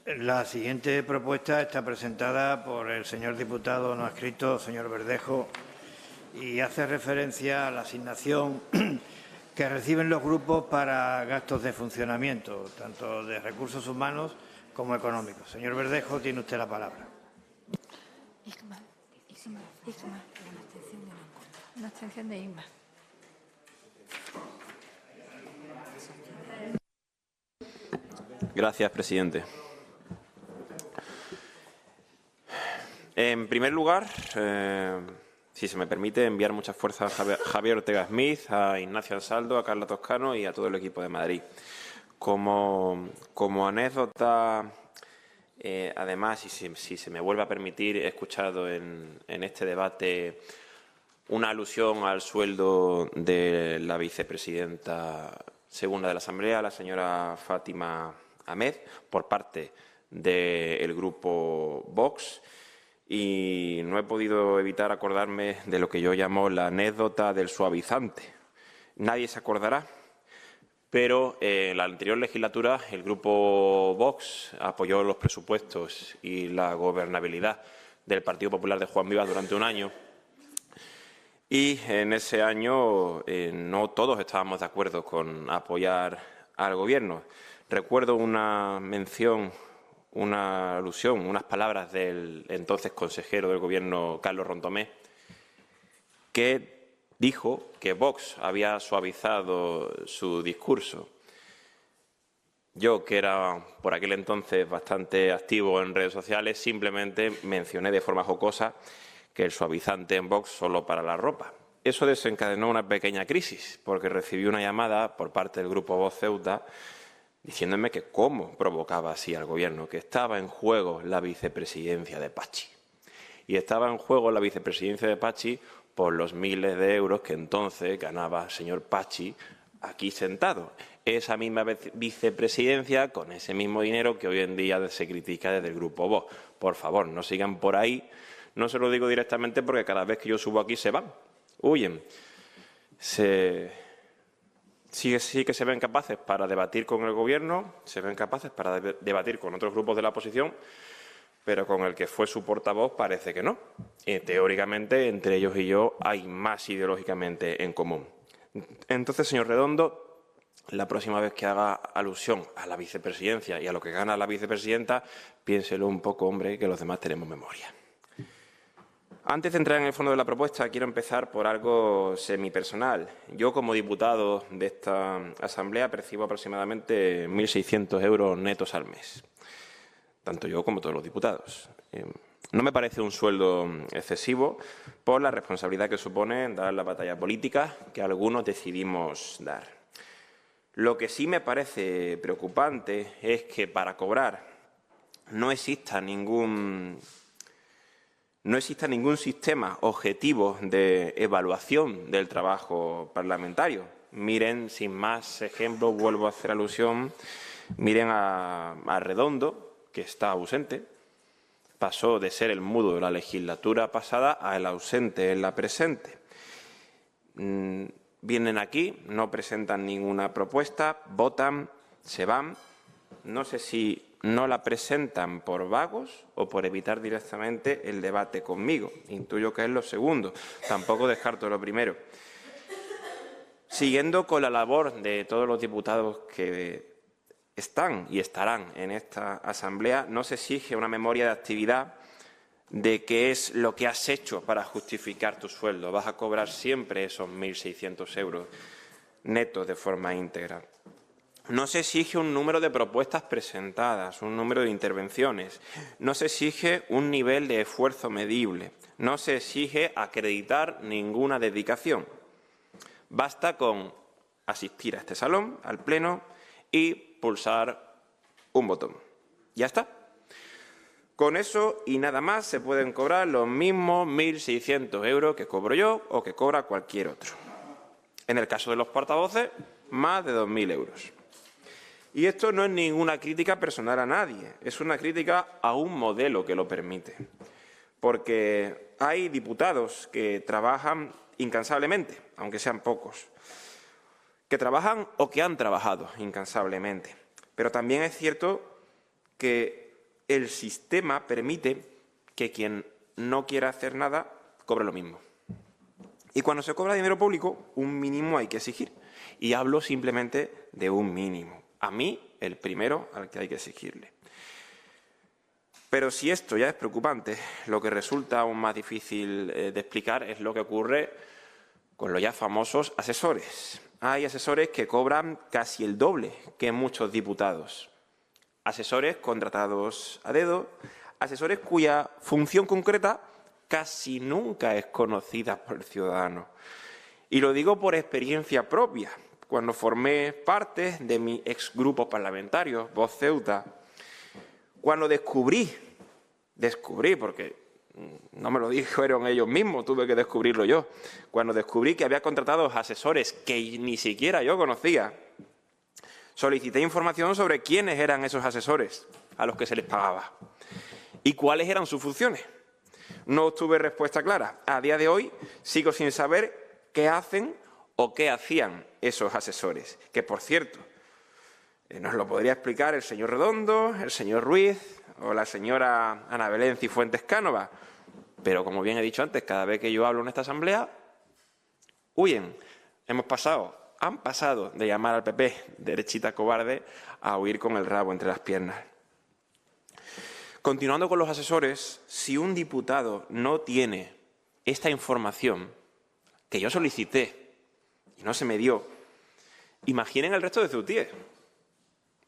La siguiente propuesta está presentada por el señor diputado no adscrito, señor Verdejo, y hace referencia a la asignación que reciben los grupos para gastos de funcionamiento, tanto de recursos humanos como económicos. Señor Verdejo, tiene usted la palabra. Una abstención de Isma. Gracias, presidente. En primer lugar, si se me permite, enviar muchas fuerzas a Javier Ortega Smith, a Ignacio Ansaldo, a Carla Toscano y a todo el equipo de Madrid. Como anécdota, además, si se me vuelve a permitir, he escuchado en este debate una alusión al sueldo de la vicepresidenta segunda de la Asamblea, la señora Fátima Ahmed, por parte del grupo Vox. Y no he podido evitar acordarme de lo que yo llamo la anécdota del suavizante. Nadie se acordará, pero en la anterior legislatura el grupo Vox apoyó los presupuestos y la gobernabilidad del Partido Popular de Juan Vivas durante un año. Y en ese año no todos estábamos de acuerdo con apoyar al Gobierno. Recuerdo una mención, una alusión, unas palabras del entonces consejero del Gobierno, Carlos Rontomé, que dijo que Vox había suavizado su discurso. Yo, que era por aquel entonces bastante activo en redes sociales, simplemente mencioné de forma jocosa que el suavizante en Vox solo para la ropa. Eso desencadenó una pequeña crisis, porque recibí una llamada por parte del grupo Vox Ceuta diciéndome que cómo provocaba así al Gobierno, que estaba en juego la vicepresidencia de Pachi. Y estaba en juego la vicepresidencia de Pachi por los miles de euros que entonces ganaba el señor Pachi aquí sentado. Esa misma vicepresidencia con ese mismo dinero que hoy en día se critica desde el grupo Vox. Por favor, no sigan por ahí. No se lo digo directamente porque cada vez que yo subo aquí se van, huyen. Sí que se ven capaces para debatir con el Gobierno, se ven capaces para debatir con otros grupos de la oposición, pero con el que fue su portavoz parece que no. Teóricamente, entre ellos y yo hay más ideológicamente en común. Entonces, señor Redondo, la próxima vez que haga alusión a la vicepresidencia y a lo que gana la vicepresidenta, piénselo un poco, hombre, que los demás tenemos memoria. Antes de entrar en el fondo de la propuesta, quiero empezar por algo semipersonal. Yo, como diputado de esta Asamblea, percibo aproximadamente 1.600 euros netos al mes, tanto yo como todos los diputados. No me parece un sueldo excesivo por la responsabilidad que supone dar la batalla política que algunos decidimos dar. Lo que sí me parece preocupante es que para cobrar no exista ningún sistema objetivo de evaluación del trabajo parlamentario. Miren, sin más ejemplos, vuelvo a hacer alusión, miren a Redondo, que está ausente. Pasó de ser el mudo de la legislatura pasada a el ausente en la presente. Vienen aquí, no presentan ninguna propuesta, votan, se van. No sé si no la presentan por vagos o por evitar directamente el debate conmigo. Intuyo que es lo segundo. Tampoco descarto lo primero. Siguiendo con la labor de todos los diputados que están y estarán en esta Asamblea, no se exige una memoria de actividad de qué es lo que has hecho para justificar tu sueldo. Vas a cobrar siempre esos 1.600 euros netos de forma íntegra. No se exige un número de propuestas presentadas, un número de intervenciones. No se exige un nivel de esfuerzo medible. No se exige acreditar ninguna dedicación. Basta con asistir a este salón, al Pleno, y pulsar un botón. Ya está. Con eso y nada más se pueden cobrar los mismos 1.600 euros que cobro yo o que cobra cualquier otro. En el caso de los portavoces, más de 2.000 euros. Y esto no es ninguna crítica personal a nadie, es una crítica a un modelo que lo permite. Porque hay diputados que trabajan incansablemente, aunque sean pocos, que trabajan o que han trabajado incansablemente. Pero también es cierto que el sistema permite que quien no quiera hacer nada cobre lo mismo. Y cuando se cobra dinero público, un mínimo hay que exigir. Y hablo simplemente de un mínimo. A mí, el primero al que hay que exigirle. Pero si esto ya es preocupante, lo que resulta aún más difícil de explicar es lo que ocurre con los ya famosos asesores. Hay asesores que cobran casi el doble que muchos diputados. Asesores contratados a dedo, asesores cuya función concreta casi nunca es conocida por el ciudadano. Y lo digo por experiencia propia. Cuando formé parte de mi exgrupo parlamentario, Vox Ceuta, cuando descubrí, porque no me lo dijeron ellos mismos, tuve que descubrirlo yo, cuando descubrí que había contratado asesores que ni siquiera yo conocía, solicité información sobre quiénes eran esos asesores a los que se les pagaba y cuáles eran sus funciones. No obtuve respuesta clara. A día de hoy sigo sin saber qué hacen o qué hacían esos asesores, que por cierto, nos lo podría explicar el señor Redondo, el señor Ruiz o la señora Ana Belén Cifuentes Cánova, pero como bien he dicho antes, cada vez que yo hablo en esta asamblea, huyen. Han pasado de llamar al PP derechita cobarde a huir con el rabo entre las piernas. Continuando con los asesores, si un diputado no tiene esta información que yo solicité y no se me dio, imaginen el resto de ceutíes.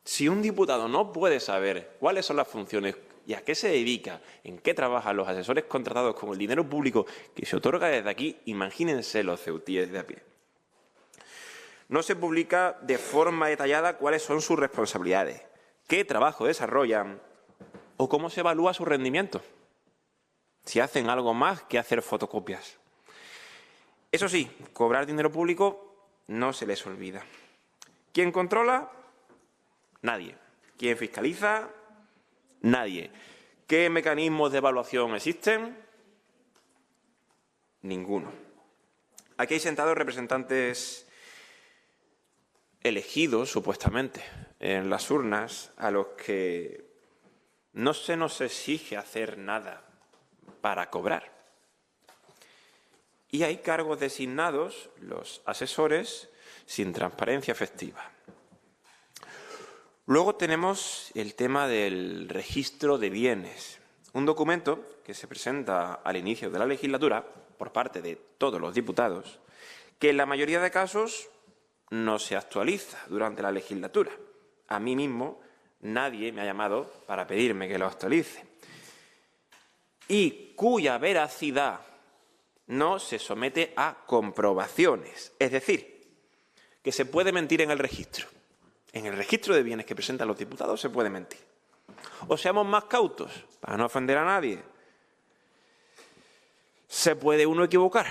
Si un diputado no puede saber cuáles son las funciones y a qué se dedica, en qué trabajan los asesores contratados con el dinero público que se otorga desde aquí, imagínense los ceutíes de a pie. No se publica de forma detallada cuáles son sus responsabilidades, qué trabajo desarrollan o cómo se evalúa su rendimiento, si hacen algo más que hacer fotocopias. Eso sí, cobrar dinero público no se les olvida. ¿Quién controla? Nadie. ¿Quién fiscaliza? Nadie. ¿Qué mecanismos de evaluación existen? Ninguno. Aquí hay sentados representantes elegidos, supuestamente, en las urnas, a los que no se nos exige hacer nada para cobrar. Y hay cargos designados, los asesores, sin transparencia efectiva. Luego tenemos el tema del registro de bienes, un documento que se presenta al inicio de la legislatura por parte de todos los diputados, que en la mayoría de casos no se actualiza durante la legislatura. A mí mismo nadie me ha llamado para pedirme que lo actualice. Y cuya veracidad no se somete a comprobaciones. Es decir, que se puede mentir en el registro. En el registro de bienes que presentan los diputados se puede mentir. O seamos más cautos, para no ofender a nadie. Se puede uno equivocar.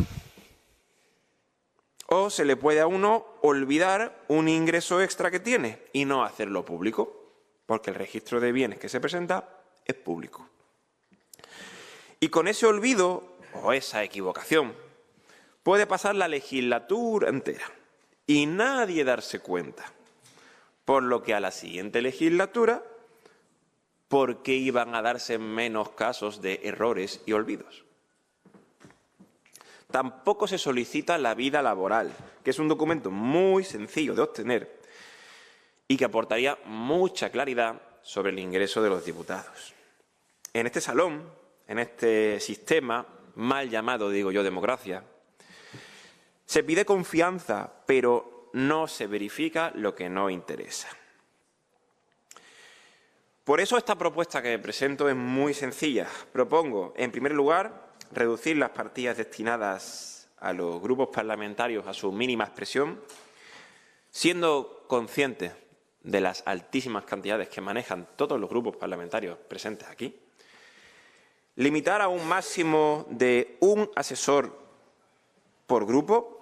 O se le puede a uno olvidar un ingreso extra que tiene y no hacerlo público, porque el registro de bienes que se presenta es público. Y con ese olvido o esa equivocación puede pasar la legislatura entera y nadie darse cuenta. Por lo que a la siguiente legislatura, ¿por qué iban a darse menos casos de errores y olvidos? Tampoco se solicita la vida laboral, que es un documento muy sencillo de obtener y que aportaría mucha claridad sobre el ingreso de los diputados. En este salón, en este sistema, mal llamado, digo yo, democracia, se pide confianza, pero no se verifica lo que no interesa. Por eso esta propuesta que presento es muy sencilla. Propongo, en primer lugar, reducir las partidas destinadas a los grupos parlamentarios a su mínima expresión, siendo conscientes de las altísimas cantidades que manejan todos los grupos parlamentarios presentes aquí. Limitar a un máximo de un asesor por grupo.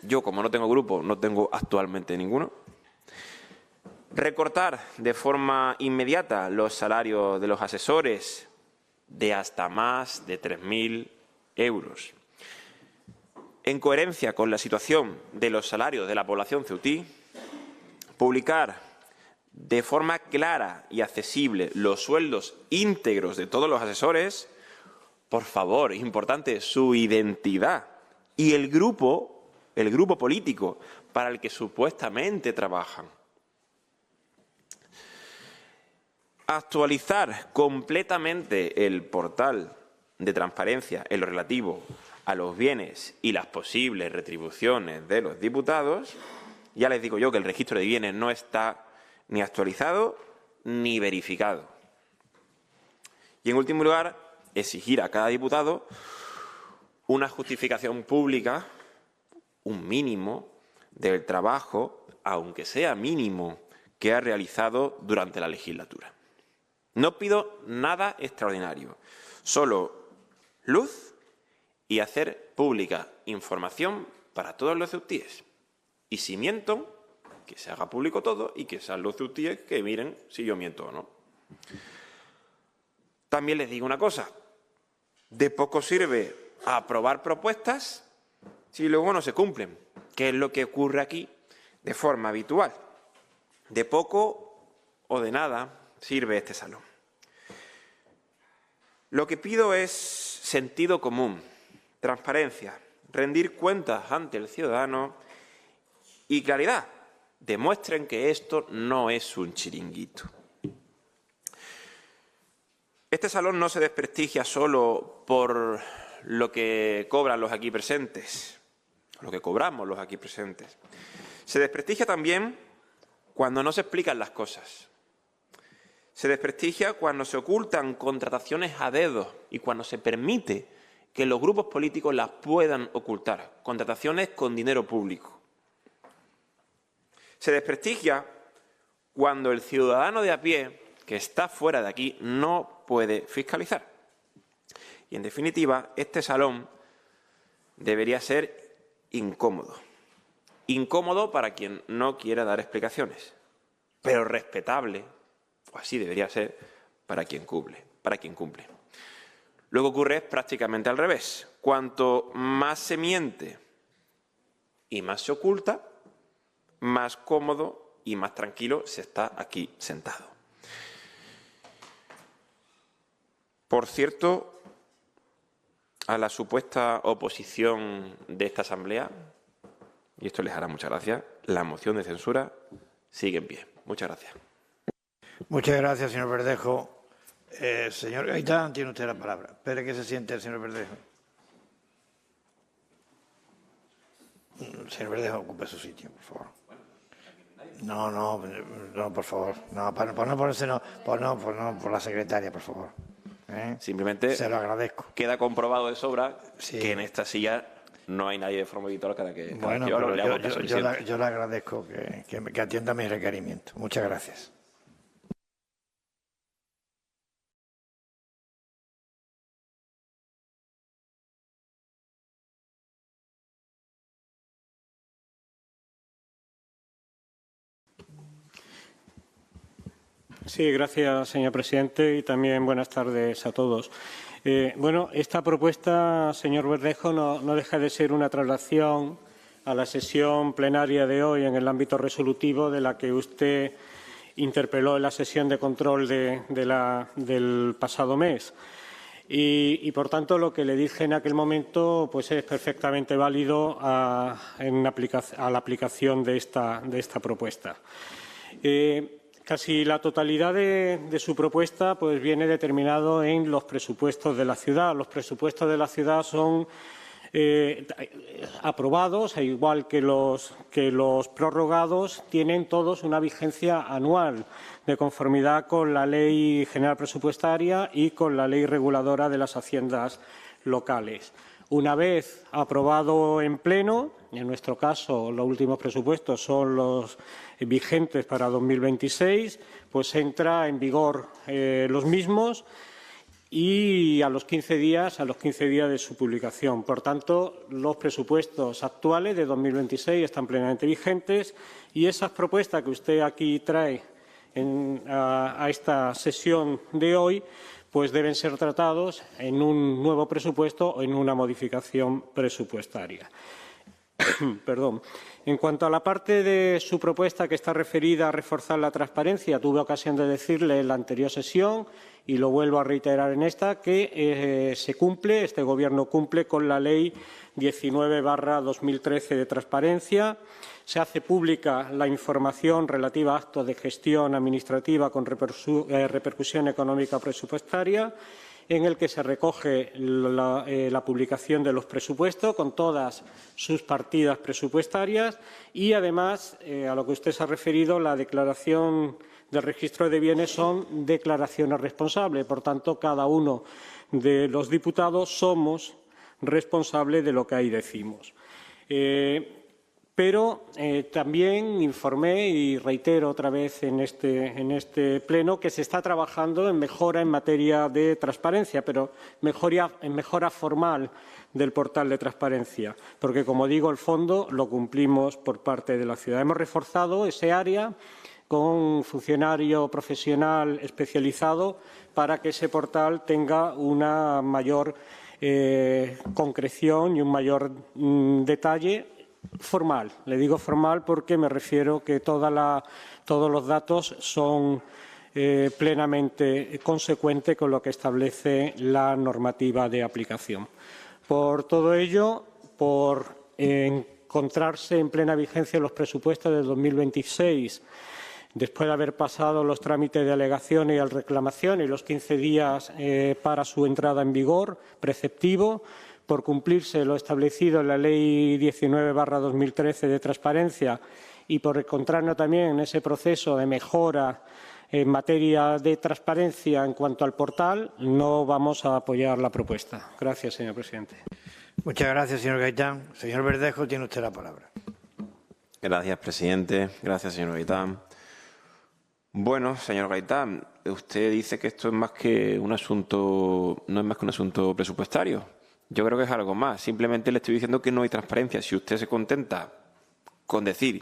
Yo, como no tengo grupo, no tengo actualmente ninguno. Recortar de forma inmediata los salarios de los asesores de hasta más de 3.000 euros. En coherencia con la situación de los salarios de la población ceutí, publicar de forma clara y accesible los sueldos íntegros de todos los asesores, por favor, importante, su identidad y el grupo político para el que supuestamente trabajan. Actualizar completamente el portal de transparencia en lo relativo a los bienes y las posibles retribuciones de los diputados. Ya les digo yo que el registro de bienes no está ni actualizado ni verificado. Y, en último lugar, exigir a cada diputado una justificación pública, un mínimo del trabajo, aunque sea mínimo, que ha realizado durante la legislatura. No pido nada extraordinario, solo luz y hacer pública información para todos los ceutíes. Y si miento, que se haga público todo y que sean los ceutíes que miren si yo miento o no. También les digo una cosa, de poco sirve aprobar propuestas si luego no se cumplen, que es lo que ocurre aquí de forma habitual. De poco o de nada sirve este salón. Lo que pido es sentido común, transparencia, rendir cuentas ante el ciudadano y claridad. Demuestren que esto no es un chiringuito. Este salón no se desprestigia solo por lo que cobran los aquí presentes, lo que cobramos los aquí presentes. Se desprestigia también cuando no se explican las cosas. Se desprestigia cuando se ocultan contrataciones a dedo y cuando se permite que los grupos políticos las puedan ocultar, contrataciones con dinero público. Se desprestigia cuando el ciudadano de a pie, que está fuera de aquí, no puede fiscalizar. Y, en definitiva, este salón debería ser incómodo. Incómodo para quien no quiera dar explicaciones, pero respetable, o así debería ser, para quien cumple. Lo que ocurre es prácticamente al revés. Cuanto más se miente y más se oculta, más cómodo y más tranquilo se está aquí sentado. Por cierto, a la supuesta oposición de esta Asamblea, y esto les hará mucha gracia, la moción de censura sigue en pie. Muchas gracias. Muchas gracias, señor Verdejo. Señor Gaitán, tiene usted la palabra. Espere que se siente el señor Verdejo. Señor Verdejo, ocupe su sitio, por favor. No, por favor. No, por no ponerse, no, por la secretaria, por favor. Simplemente se lo agradezco. Queda comprobado de sobra sí. Que en esta silla no hay nadie de forma editora cada que bueno, yo le agradezco que atienda mis requerimientos. Muchas gracias. Sí, gracias, señor presidente, y también buenas tardes a todos. Bueno, esta propuesta, señor Verdejo, no deja de ser una traslación a la sesión plenaria de hoy en el ámbito resolutivo de la que usted interpeló en la sesión de control del pasado mes. Y, por tanto, lo que le dije en aquel momento pues es perfectamente válido a la aplicación de esta propuesta. Casi la totalidad de su propuesta pues viene determinado en los presupuestos de la ciudad. Los presupuestos de la ciudad son aprobados, e igual que los prorrogados, tienen todos una vigencia anual de conformidad con la Ley General Presupuestaria y con la Ley Reguladora de las Haciendas Locales. Una vez aprobado en pleno, en nuestro caso los últimos presupuestos son los vigentes para 2026, pues entra en vigor los mismos y a los 15 días de su publicación. Por tanto, los presupuestos actuales de 2026 están plenamente vigentes y esas propuestas que usted aquí trae a esta sesión de hoy pues deben ser tratados en un nuevo presupuesto o en una modificación presupuestaria. Perdón. En cuanto a la parte de su propuesta que está referida a reforzar la transparencia, tuve ocasión de decirle en la anterior sesión y lo vuelvo a reiterar en esta, que este Gobierno cumple con la Ley 19/2013 de transparencia. Se hace pública la información relativa a actos de gestión administrativa con repercusión económica presupuestaria, en el que se recoge la publicación de los presupuestos con todas sus partidas presupuestarias y, además, a lo que usted se ha referido, la declaración del registro de bienes son declaraciones responsables. Por tanto, cada uno de los diputados somos responsables de lo que ahí decimos. Pero también informé y reitero otra vez en este pleno que se está trabajando en mejora en materia de transparencia, pero en mejora formal del portal de transparencia, porque, como digo, el fondo lo cumplimos por parte de la ciudad. Hemos reforzado ese área con un funcionario profesional especializado para que ese portal tenga una mayor concreción y un mayor detalle formal. Le digo formal porque me refiero que todos los datos son plenamente consecuentes con lo que establece la normativa de aplicación. Por todo ello, por encontrarse en plena vigencia los presupuestos del 2026, después de haber pasado los trámites de alegaciones y reclamaciones y los 15 días para su entrada en vigor preceptivo, por cumplirse lo establecido en la Ley 19/2013 de transparencia y por encontrarnos también en ese proceso de mejora en materia de transparencia en cuanto al portal, no vamos a apoyar la propuesta. Gracias, señor presidente. Muchas gracias, señor Gaitán. Señor Verdejo, tiene usted la palabra. Gracias, presidente. Gracias, señor Gaitán. Bueno, señor Gaitán, usted dice que esto es más que un asunto, no es más que un asunto presupuestario. Yo creo que es algo más. Simplemente le estoy diciendo que no hay transparencia. Si usted se contenta con decir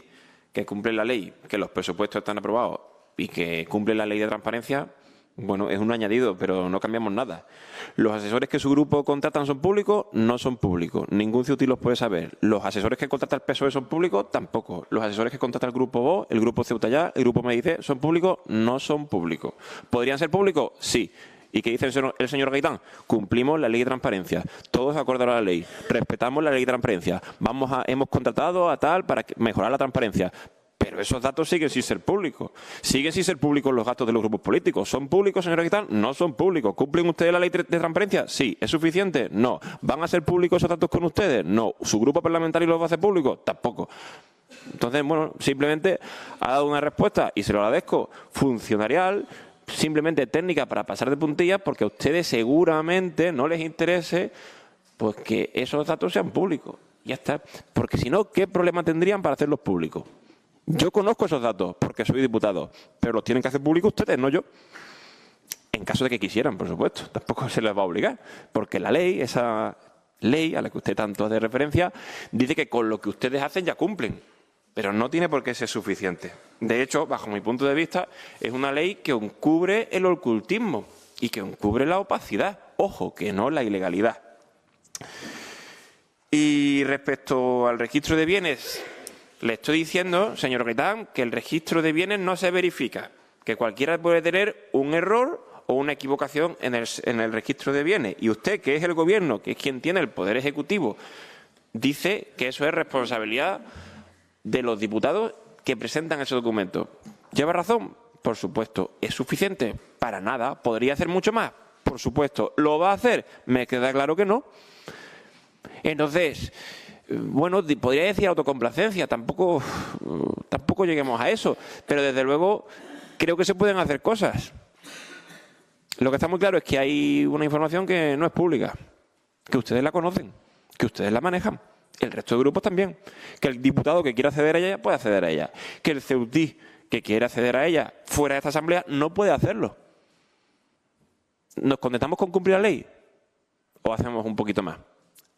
que cumple la ley, que los presupuestos están aprobados y que cumple la ley de transparencia, bueno, es un añadido, pero no cambiamos nada. Los asesores que su grupo contratan son públicos, no son públicos. Ningún ciudadano los puede saber. Los asesores que contrata el PSOE son públicos, tampoco. Los asesores que contrata el grupo VOZ, el grupo Ceuta Ya, el grupo MIC, ¿son públicos? No son públicos. ¿Podrían ser públicos? Sí. ¿Y qué dice el señor Gaitán? Cumplimos la ley de transparencia. Todos de acuerdo a la ley. Respetamos la ley de transparencia. Hemos contratado a tal para mejorar la transparencia. Pero esos datos siguen sin ser públicos. Siguen sin ser públicos los gastos de los grupos políticos. ¿Son públicos, señor Gaitán? No son públicos. ¿Cumplen ustedes la ley de transparencia? Sí. ¿Es suficiente? No. ¿Van a ser públicos esos datos con ustedes? No. ¿Su grupo parlamentario los va a hacer públicos? Tampoco. Entonces, bueno, simplemente ha dado una respuesta, y se lo agradezco, funcionarial, simplemente técnica para pasar de puntillas, porque a ustedes seguramente no les interese pues que esos datos sean públicos. Ya está. Porque si no, ¿qué problema tendrían para hacerlos públicos? Yo conozco esos datos porque soy diputado, pero los tienen que hacer públicos ustedes, no yo. En caso de que quisieran, por supuesto. Tampoco se les va a obligar, porque la ley, esa ley a la que usted tanto hace referencia, dice que con lo que ustedes hacen ya cumplen. Pero no tiene por qué ser suficiente. De hecho, bajo mi punto de vista, es una ley que encubre el ocultismo y que encubre la opacidad. Ojo, que no la ilegalidad. Y respecto al registro de bienes, le estoy diciendo, señor Gaitán, que el registro de bienes no se verifica, que cualquiera puede tener un error o una equivocación en el registro de bienes. Y usted, que es el Gobierno, que es quien tiene el poder ejecutivo, dice que eso es responsabilidad de los diputados que presentan ese documento. ¿Lleva razón? Por supuesto. ¿Es suficiente? Para nada. ¿Podría hacer mucho más? Por supuesto. ¿Lo va a hacer? Me queda claro que no. Entonces, bueno, podría decir autocomplacencia, tampoco lleguemos a eso, pero desde luego creo que se pueden hacer cosas. Lo que está muy claro es que hay una información que no es pública, que ustedes la conocen, que ustedes la manejan. El resto de grupos también. Que el diputado que quiera acceder a ella puede acceder a ella. Que el ceutí que quiera acceder a ella fuera de esta asamblea no puede hacerlo. ¿Nos contentamos con cumplir la ley? ¿O hacemos un poquito más?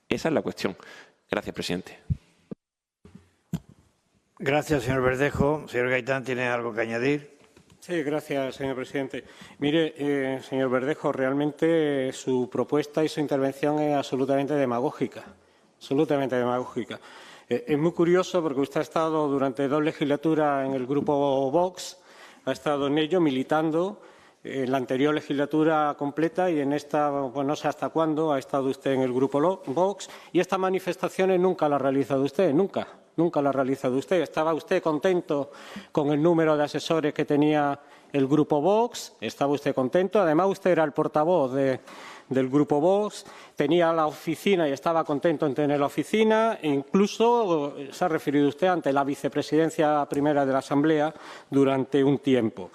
Esa es la cuestión. Gracias, presidente. Gracias, señor Verdejo. Señor Gaitán, ¿tiene algo que añadir? Sí, gracias, señor presidente. Mire, señor Verdejo, realmente su propuesta y su intervención es absolutamente demagógica. Absolutamente demagógica. Es muy curioso porque usted ha estado durante 2 legislaturas en el grupo Vox, ha estado en ello militando en la anterior legislatura completa y en esta, pues no sé hasta cuándo, ha estado usted en el grupo Vox y estas manifestaciones nunca las ha realizado usted, nunca las ha realizado usted. ¿Estaba usted contento con el número de asesores que tenía el grupo Vox? ¿Estaba usted contento? Además, usted era el portavoz del grupo Vox, tenía la oficina y estaba contento en tener la oficina, e incluso se ha referido usted ante la vicepresidencia primera de la Asamblea durante un tiempo.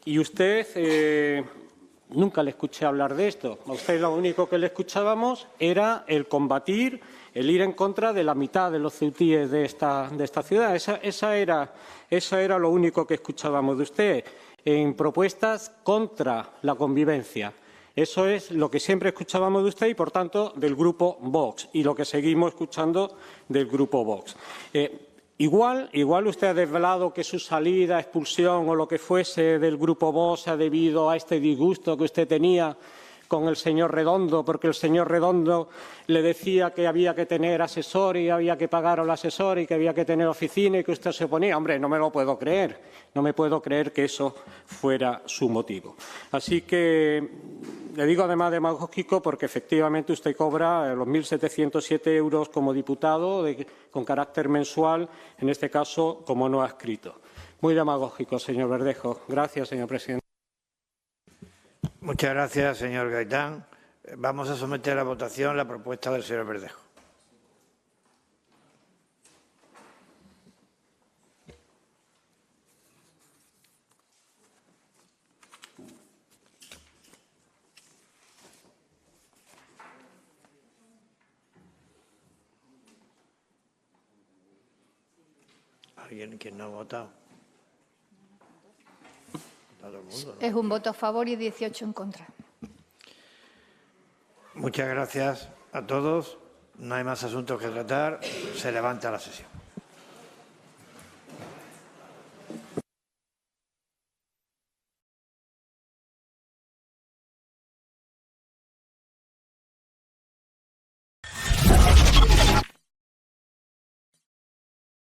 Y usted, nunca le escuché hablar de esto. A usted lo único que le escuchábamos era el combatir, el ir en contra de la mitad de los ceutíes de esta ciudad. Esa era lo único que escuchábamos de usted, en propuestas contra la convivencia. Eso es lo que siempre escuchábamos de usted y, por tanto, del grupo Vox y lo que seguimos escuchando del grupo Vox. Igual usted ha desvelado que su salida, expulsión o lo que fuese del grupo Vox se ha debido a este disgusto que usted tenía con el señor Redondo, porque el señor Redondo le decía que había que tener asesor y había que pagar al asesor y que había que tener oficina y que usted se oponía. Hombre, no me lo puedo creer. No me puedo creer que eso fuera su motivo. Así que le digo además demagógico porque efectivamente usted cobra los 1.707 euros como diputado con carácter mensual, en este caso como no adscrito. Muy demagógico, señor Verdejo. Gracias, señor presidente. Muchas gracias, señor Gaitán. Vamos a someter a votación la propuesta del señor Verdejo. ¿Alguien que no ha votado? Todo el mundo, ¿no? Es un voto a favor y 18 en contra. Muchas gracias a todos. No hay más asuntos que tratar. Se levanta la sesión.